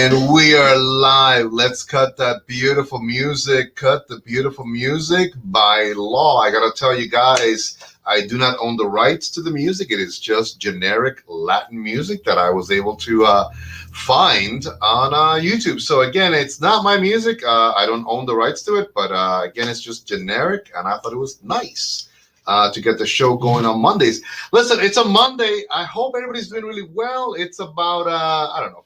And we are live. Let's cut that beautiful music. Cut the beautiful music by law. I gotta tell you guys, I do not own the rights to the music. It is just generic Latin music that I was able to find on YouTube. So again, it's not my music. I don't own the rights to it, but again, it's just generic, and I thought it was nice to get the show going on Mondays. Listen, it's a Monday. I hope everybody's doing really well. It's about,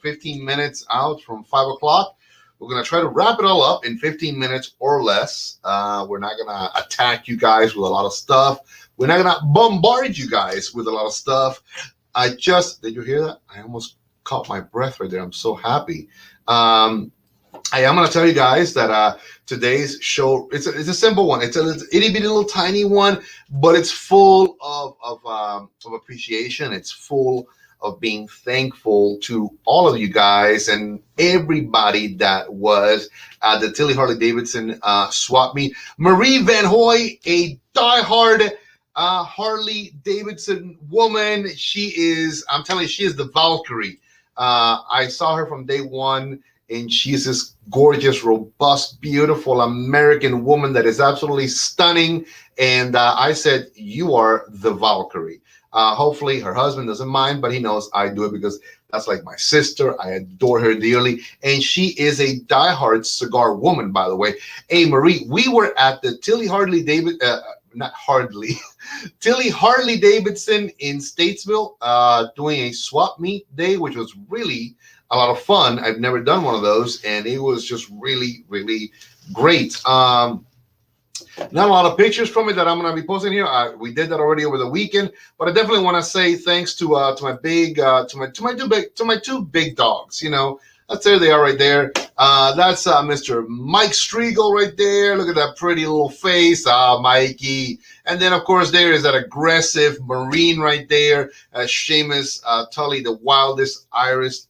15 minutes out from 5 o'clock. We're going to try to wrap it all up in 15 minutes or less. We're not going to attack you guys with a lot of stuff. We're not going to bombard you guys with a lot of stuff. Did you hear that? I almost caught my breath right there. I'm so happy. I am going to tell you guys that today's show, it's a simple one. It's a itty bitty little tiny one, but it's full of appreciation. It's full of being thankful to all of you guys and everybody that was at the Tilly Harley Davidson swap meet. Marie Van Hoy, a diehard Harley Davidson woman. She is the Valkyrie. I saw her from day one. And she's this gorgeous, robust, beautiful American woman that is absolutely stunning. And I said, you are the Valkyrie. Hopefully her husband doesn't mind, but he knows I do it because that's like my sister. I adore her dearly. And she is a diehard cigar woman, by the way. Hey, Marie, we were at the Tilly Harley Davidson in Statesville doing a swap meet day, which was really a lot of fun. I've never done one of those, and it was just really, really great. Not a lot of pictures from it that I'm going to be posting here. We did that already over the weekend, but I definitely want to say thanks to my two big dogs. You know, there they are right there. That's Mr. Mike Striegel right there. Look at that pretty little face, Mikey. And then, of course, there is that aggressive Marine right there, Seamus Tully, the wildest Irish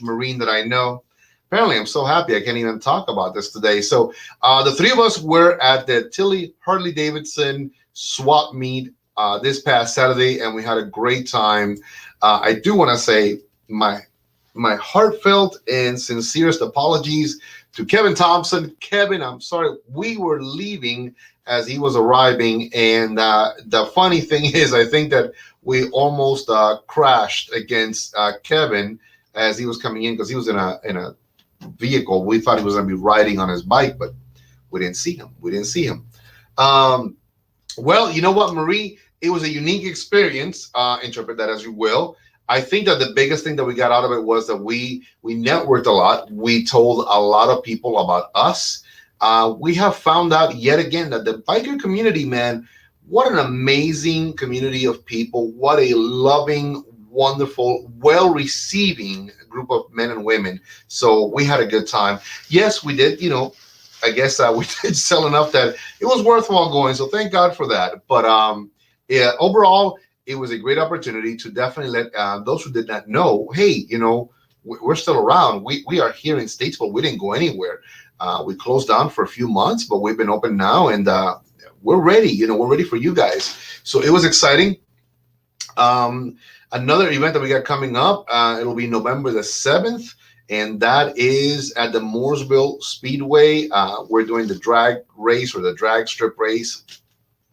Marine that I know. Apparently, I'm so happy I can't even talk about this today. So the three of us were at the Tilly Harley Davidson swap meet this past Saturday, and we had a great time. I do want to say my heartfelt and sincerest apologies to Kevin Thompson. Kevin, I'm sorry. We were leaving as he was arriving, and the funny thing is, I think that we almost crashed against Kevin as he was coming in, because he was in a vehicle. We thought he was going to be riding on his bike, but we didn't see him. Well, you know what, Marie? It was a unique experience. Interpret that as you will. I think that the biggest thing that we got out of it was that we networked a lot. We told a lot of people about us. We have found out yet again that the biker community, man, what an amazing community of people. What a loving, wonderful, well-receiving group of men and women. So we had a good time. Yes, we did, I guess we did sell enough that it was worthwhile going. So thank God for that. But yeah, overall, it was a great opportunity to definitely let those who did not know, hey, we're still around. We are here in Statesville. We didn't go anywhere. We closed down for a few months, but we've been open now, and we're ready. We're ready for you guys. So it was exciting. Another event that we got coming up, it'll be November the 7th, and that is at the Mooresville Speedway. We're doing the drag race or the drag strip race,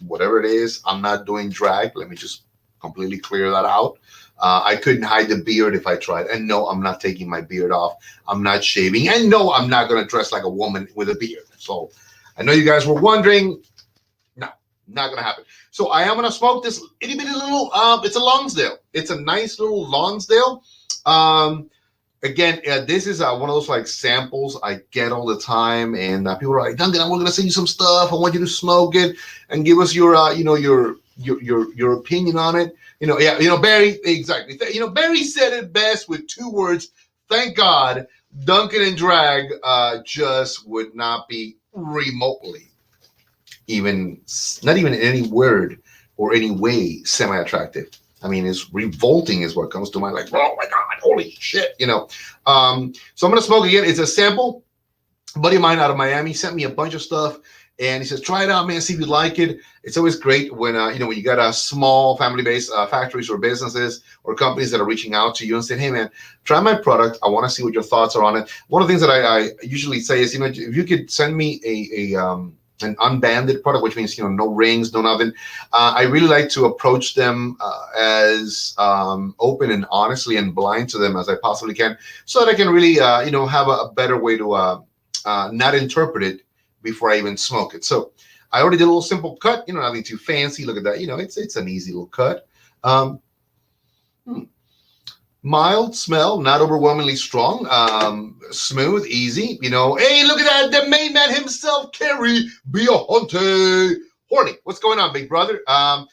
whatever it is. I'm not doing drag. Let me just completely clear that out. I couldn't hide the beard if I tried. And no, I'm not taking my beard off. I'm not shaving. And no, I'm not going to dress like a woman with a beard. So I know you guys were wondering. No, not going to happen. So I am going to smoke this itty bitty little, it's a Lonsdale. It's a nice little Lonsdale. Again, this is one of those like samples I get all the time. And people are like, Duncan, we're going to send you some stuff. I want you to smoke it and give us your, your opinion on it. Barry, exactly. Barry said it best with two words. Thank God Duncan and Drag just would not be remotely not even in any word or any way semi-attractive. I mean, it's revolting is what comes to mind. Like, oh my God, holy shit, So I'm going to smoke again. It's a sample. A buddy of mine out of Miami sent me a bunch of stuff. And he says, try it out, man. See if you like it. It's always great when when you got a small family-based factories or businesses or companies that are reaching out to you and saying, hey, man, try my product. I want to see what your thoughts are on it. One of the things that I usually say is, if you could send me an unbanded product, which means no rings, no nothing. I really like to approach them as open and honestly and blind to them as I possibly can, so that I can really have a better way to not interpret it before I even smoke it. So I already did a little simple cut, nothing too fancy. Look at that, it's an easy little cut. Mild smell, not overwhelmingly strong, smooth, easy. Hey, look at that, the main man himself, Kerry Biohonte. Horny, what's going on, big brother? I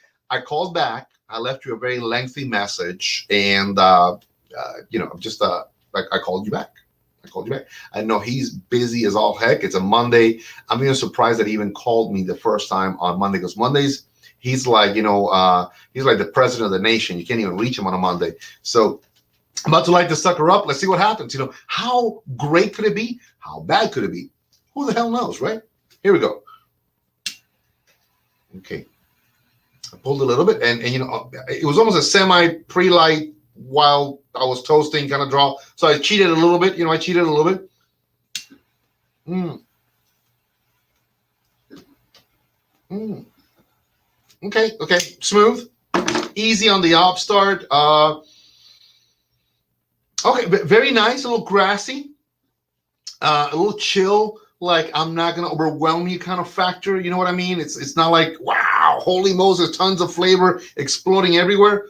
called back. I left you a very lengthy message, and just like I called you back. I know he's busy as all heck. It's a Monday. I'm even surprised that he even called me the first time on Monday, because Mondays he's like, he's like the president of the nation. You can't even reach him on a Monday. So I'm about to light the sucker up. Let's see what happens. How great could it be? How bad could it be? Who the hell knows, right? Here we go. Okay. I pulled a little bit, and it was almost a semi pre-light while I was toasting kind of draw. So I cheated a little bit. I cheated a little bit. Okay. Smooth. Easy on the op start. Okay, very nice. A little grassy. A little chill. Like, I'm not going to overwhelm you kind of factor. You know what I mean? It's not like, wow, holy Moses, tons of flavor exploding everywhere.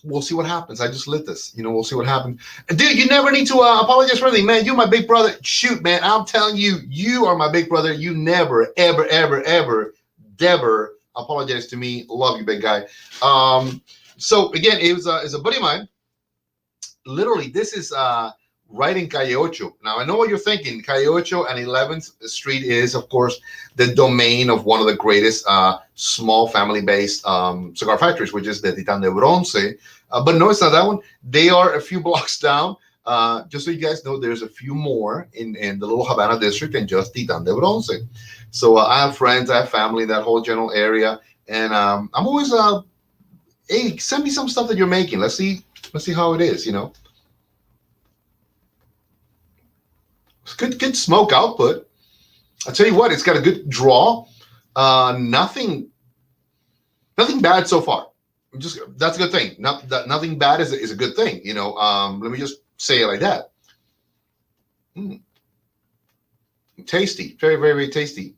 We'll see what happens. I just lit this. We'll see what happens. Dude, you never need to apologize for anything, man. You're my big brother. Shoot, man. I'm telling you, you are my big brother. You never, ever, ever, ever, never apologize to me. Love you, big guy. So again, it's a buddy of mine. Literally, this is right in Calle Ocho. Now, I know what you're thinking. Calle Ocho and 11th Street is, of course, the domain of one of the greatest small family-based cigar factories, which is the Titan de Bronce. But no, it's not that one. They are a few blocks down. Just so you guys know, there's a few more in the little Havana district than just Titan de Bronce. So I have friends, I have family in that whole general area. And I'm always, hey, send me some stuff that you're making. Let's see how it is, It's good smoke output. I'll tell you what, it's got a good draw. Nothing bad so far. That's a good thing. Nothing bad is a good thing. Let me just say it like that. Tasty, very, very, very tasty.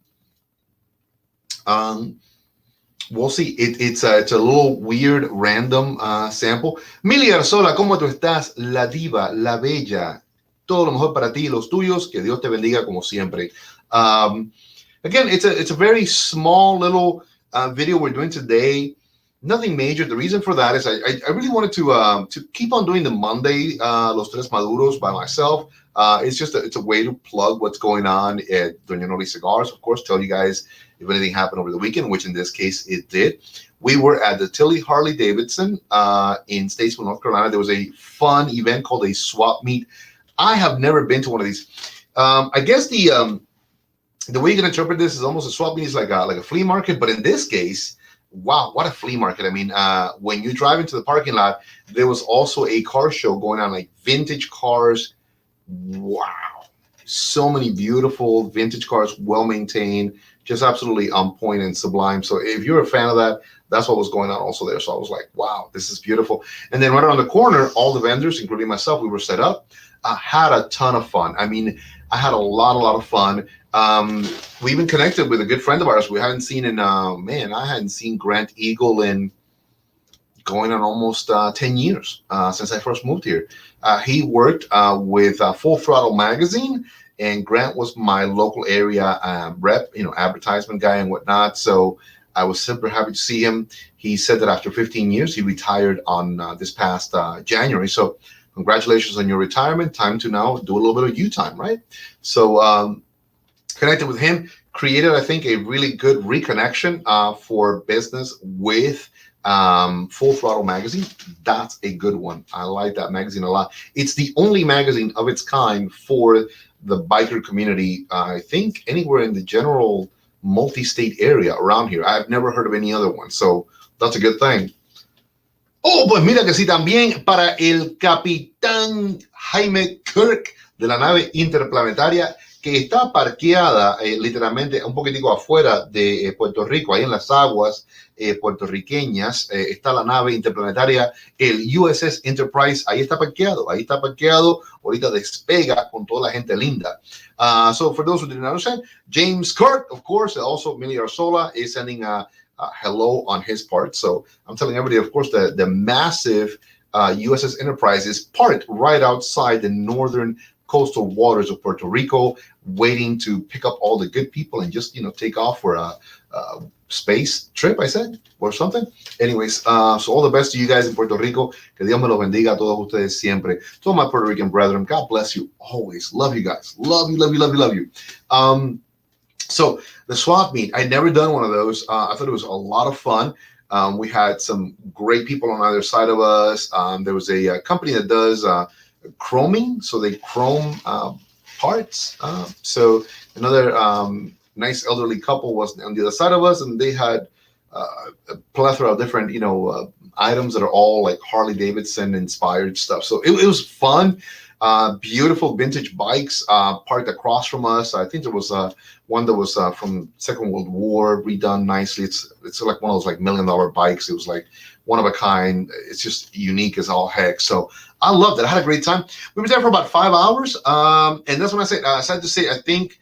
We'll see. It's a little weird, random sample. Mili Arzola, ¿cómo tú estás? La diva, la bella. Todo lo mejor para ti y los tuyos. Que Dios te bendiga como siempre. Again, it's a very small little video we're doing today. Nothing major. The reason for that is I really wanted to keep on doing the Monday Los Tres Maduros by myself. It's a way to plug what's going on at Doña Noli Cigars. Of course, tell you guys if anything happened over the weekend, which in this case it did. We were at the Tilly Harley Davidson in Statesville, North Carolina. There was a fun event called a swap meet. I have never been to one of these. I guess the way you can interpret this is almost a swap meet is like a flea market, but in this case, wow, what a flea market. I mean, when you drive into the parking lot, there was also a car show going on, like vintage cars. Wow. So many beautiful vintage cars, well-maintained, just absolutely on point and sublime. So if you're a fan of that, that's what was going on also there. So I was like, wow, this is beautiful. And then right around the corner, all the vendors, including myself, we were set up. I had a ton of fun. I mean, I had a lot of fun. We even connected with a good friend of ours we hadn't seen in, I hadn't seen Grant Eagle in going on almost 10 years since I first moved here. He worked with Full Throttle Magazine, and Grant was my local area rep, advertisement guy and whatnot. So I was super happy to see him. He said that after 15 years, he retired on this past January. So congratulations on your retirement. Time to now do a little bit of you time, right? So connected with him, created, I think, a really good reconnection for business with Full Throttle magazine. That's a good one. I like that magazine a lot. It's the only magazine of its kind for the biker community, I think, anywhere in the general multi-state area around here. I've never heard of any other one, so that's a good thing. Oh, pues mira que sí, también para el capitán Jaime Kirk de la nave interplanetaria que está parqueada literalmente un poquitico afuera de Puerto Rico, ahí en las aguas puertorriqueñas, está la nave interplanetaria, el USS Enterprise, ahí está parqueado, ahorita despega con toda la gente linda. So for those who didn't understand, James Kirk, of course, also Millie Arsola is sending a hello on his part. So I'm telling everybody, of course, the massive USS Enterprise is parked right outside the northern coastal waters of Puerto Rico, waiting to pick up all the good people and just, take off for a space trip, I said, or something. Anyways, so all the best to you guys in Puerto Rico. Que Dios me los bendiga a todos ustedes siempre. To all my Puerto Rican brethren, God bless you always. Love you guys. Love you. So the swap meet, I'd never done one of those. I thought it was a lot of fun. We had some great people on either side of us. There was a company that does chroming, so they chrome parts. So another nice elderly couple was on the other side of us, and they had a plethora of different, items that are all like Harley Davidson inspired stuff. So it was fun. Beautiful vintage bikes parked across from us. I think there was one that was from Second World War, redone nicely. It's like one of those like $1 million bikes. It was like one of a kind. It's just unique as all heck. So I loved it. I had a great time. We were there for about 5 hours, and that's when I said, sad to say, I think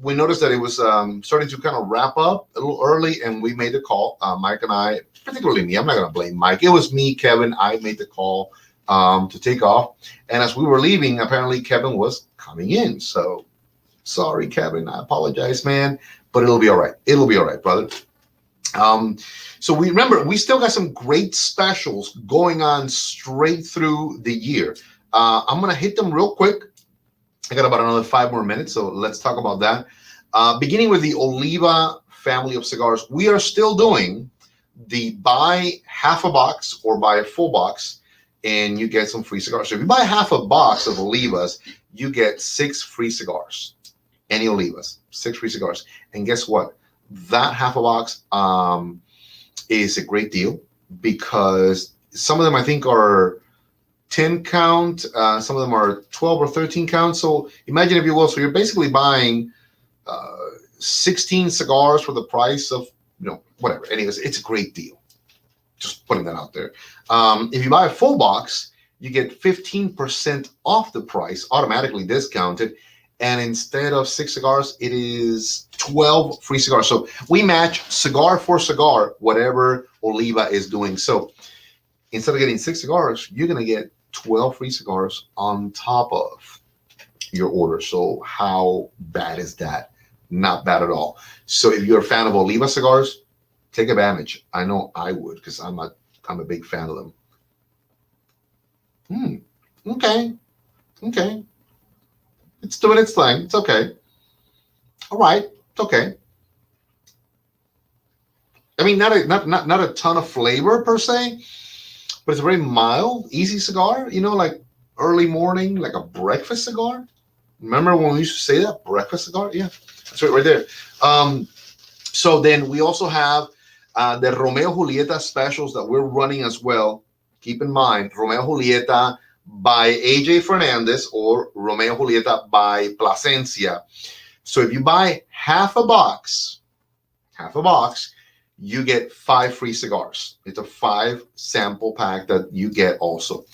we noticed that it was starting to kind of wrap up a little early, and we made the call. Mike and I, particularly me, I'm not going to blame Mike. It was me, Kevin. I made the call to take off. And as we were leaving, apparently Kevin was coming in. So sorry, Kevin. I apologize, man. But it'll be all right. It'll be all right, brother. So we still got some great specials going on straight through the year. I'm going to hit them real quick. I got about another 5 more minutes, so let's talk about that. Beginning with the Oliva family of cigars, we are still doing the buy half a box or buy a full box, and you get some free cigars. So if you buy half a box of Olivas, you get 6 free cigars. Any Olivas, 6 free cigars. And guess what? That half a box is a great deal, because some of them I think are 10 count, some of them are 12 or 13 count. So imagine, if you will, so you're basically buying 16 cigars for the price of, whatever. Anyways, it's a great deal. Just putting that out there. If you buy a full box, you get 15% off the price, automatically discounted. And instead of 6 cigars, it is 12 free cigars. So we match cigar for cigar, whatever Oliva is doing. So instead of getting 6 cigars, you're going to get 12 free cigars on top of your order. So how bad is that? Not bad at all. So if you're a fan of Oliva cigars, take advantage. I know I would, because I'm a big fan of them. Okay. It's doing its thing. It's okay. All right. It's okay. I mean, not a ton of flavor per se, but it's a very mild, easy cigar. Like early morning, like a breakfast cigar. Remember when we used to say that? Breakfast cigar? Yeah, that's right there. So then we also have the Romeo Julieta specials that we're running as well. Keep in mind, Romeo Julieta by AJ Fernandez or Romeo Julieta by Plasencia. So if you buy half a box, you get 5 free cigars. It's a 5 sample pack that you get also.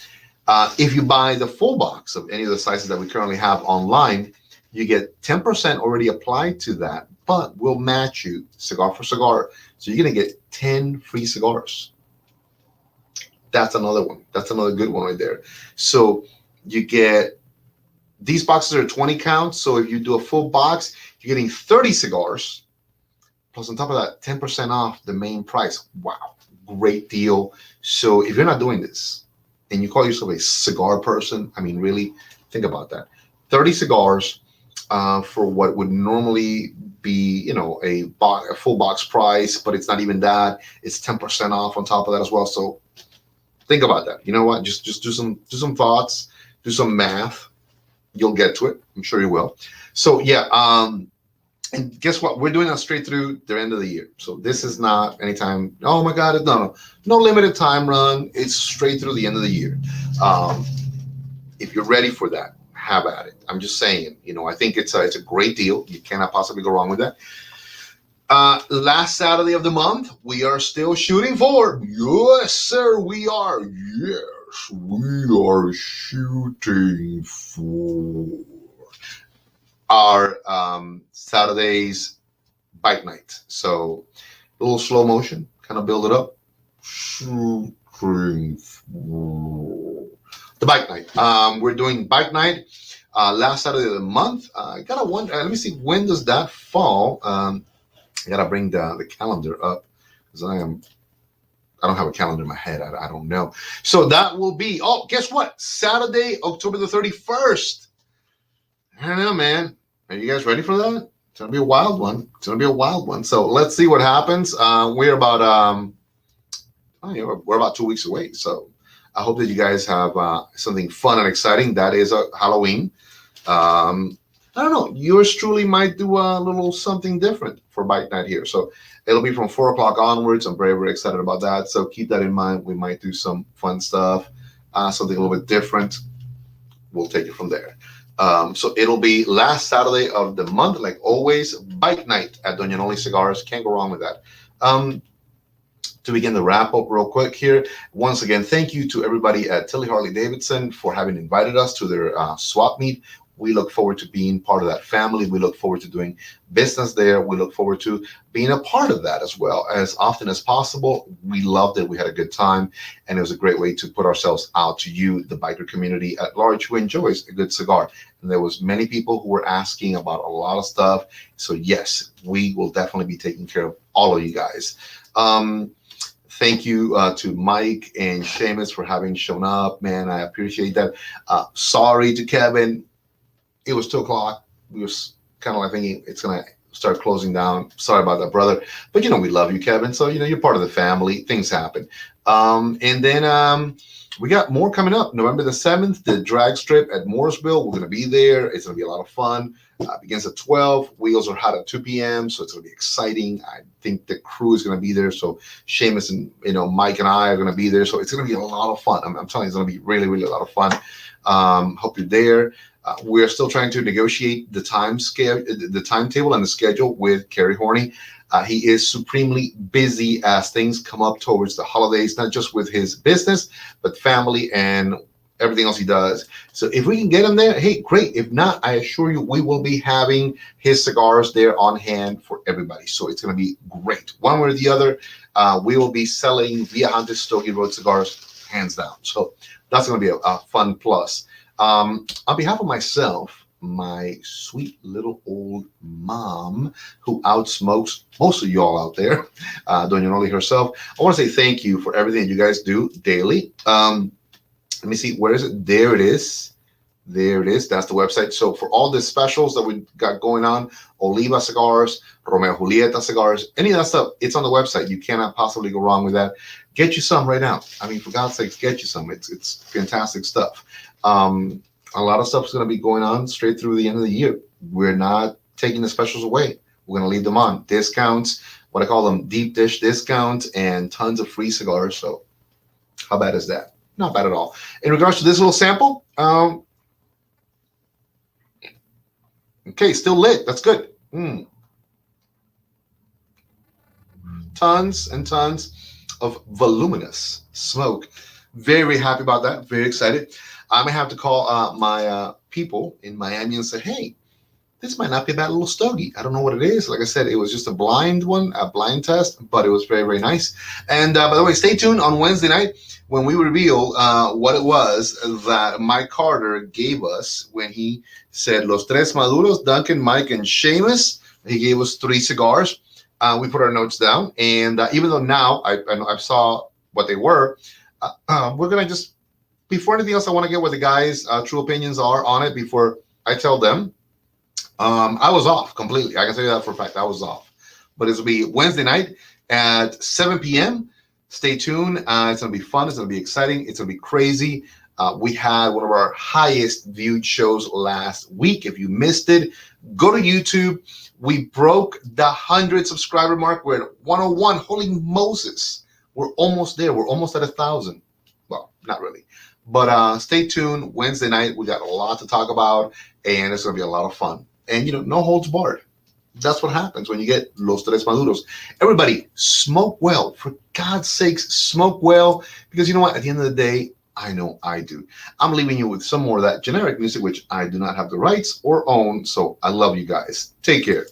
If you buy the full box of any of the sizes that we currently have online, you get 10% already applied to that, but we'll match you cigar for cigar. So you're going to get 10 free cigars. That's another one. That's another good one right there. So you get, these boxes are 20 counts. So if you do a full box, you're getting 30 cigars. Plus on top of that, 10% off the main price. Wow, great deal. So if you're not doing this and you call yourself a cigar person, I mean, really think about that. 30 cigars for what would normally be, a full box price, but it's not even that. It's 10% off on top of that as well. So think about that. You know what? Just do some thoughts, do some math. You'll get to it. I'm sure you will. So yeah, and guess what? We're doing that straight through the end of the year. So this is not anytime. Oh my God! No limited time run. It's straight through the end of the year. Um, if you're ready for that, have at it. I'm just saying. I think it's a great deal. You cannot possibly go wrong with that. Last Saturday of the month, we are still shooting for. Yes, sir, we are. Yes, we are shooting for our Saturday's bike night. So a little slow motion, kind of build it up. Shooting for the bike night. We're doing bike night last Saturday of the month. I gotta wonder. Let me see, when does that fall? I gotta bring the calendar up because I don't have a calendar in my head. I don't know. So that will be. Oh, guess what? Saturday, October the 31st. I don't know, man. Are you guys ready for that? It's gonna be a wild one. It's gonna be a wild one. So let's see what happens. We're about we're about 2 weeks away. So I hope that you guys have something fun and exciting. That is Halloween. I don't know. Yours truly might do a little something different for bike night here. So it'll be from 4 o'clock onwards. I'm very, very excited about that. So keep that in mind. We might do some fun stuff, something a little bit different. We'll take it from there. So it'll be last Saturday of the month, like always, bike night at Doña Noli Cigars. Can't go wrong with that. To begin the wrap up real quick here, once again, thank you to everybody at Tilly Harley Davidson for having invited us to their swap meet. We look forward to being part of that family. We look forward to doing business there. We look forward to being a part of that as well as often as possible. We loved it. We had a good time, and it was a great way to put ourselves out to you, the biker community at large, who enjoys a good cigar. And there was many people who were asking about a lot of stuff. So yes, we will definitely be taking care of all of you guys. Thank you to Mike and Seamus for having shown up, man. I appreciate that. Sorry to Kevin. It was 2 o'clock. We were kind of like thinking it's going to start closing down. Sorry about that, brother. But, we love you, Kevin. So, you're part of the family. Things happen. And then we got more coming up. November the 7th, the drag strip at Mooresville. We're going to be there. It's going to be a lot of fun. Begins at 12. Wheels are hot at 2 p.m. So it's going to be exciting. I think the crew is going to be there. So Seamus and, Mike and I are going to be there. So it's going to be a lot of fun. I'm telling you, it's going to be really, really a lot of fun. Hope you're there. We're still trying to negotiate the timetable and the schedule with Kerry Horney. He is supremely busy as things come up towards the holidays, not just with his business, but family and everything else he does. So if we can get him there, hey, great. If not, I assure you, we will be having his cigars there on hand for everybody. So it's going to be great. One way or the other, we will be selling Viajantes Stogie Road cigars, hands down. So that's going to be a fun plus. On behalf of myself, my sweet little old mom, who outsmokes most of y'all out there, Doña Noli herself, I want to say thank you for everything you guys do daily. Let me see, where is it? There it is. There it is. That's the website. So for all the specials that we got going on, Oliva cigars, Romeo Julieta cigars, any of that stuff, it's on the website. You cannot possibly go wrong with that. Get you some right now. I mean, for God's sakes, get you some. It's fantastic stuff. A lot of stuff is going to be going on straight through the end of the year. We're not taking the specials away. We're going to leave them on. Discounts, what I call them, deep dish discounts, and tons of free cigars. So how bad is that? Not bad at all. In regards to this little sample, okay, still lit. That's good. Tons and tons of voluminous smoke. Very, very happy about that. Very excited. I may have to call my people in Miami and say, hey, this might not be a bad little stogie. I don't know what it is. Like I said, it was just a blind test, but it was very, very nice. And by the way, stay tuned on Wednesday night when we reveal what it was that Mike Carter gave us when he said Los Tres Maduros, Duncan, Mike, and Seamus. He gave us 3 cigars. We put our notes down. And even though now I saw what they were, we're going to just, before anything else, I want to get what the guys' true opinions are on it before I tell them. I was off completely. I can tell you that for a fact. I was off. But it's going to be Wednesday night at 7 p.m. Stay tuned. It's going to be fun. It's going to be exciting. It's going to be crazy. We had one of our highest viewed shows last week. If you missed it, go to YouTube. We broke the 100 subscriber mark. We're at 101. Holy Moses. We're almost there. We're almost at 1,000. Well, not really. But stay tuned. Wednesday night, we got a lot to talk about, and it's going to be a lot of fun. And, no holds barred. That's what happens when you get Los Tres Maduros. Everybody, smoke well. For God's sakes, smoke well. Because you know what? At the end of the day, I know I do. I'm leaving you with some more of that generic music, which I do not have the rights or own. So I love you guys. Take care.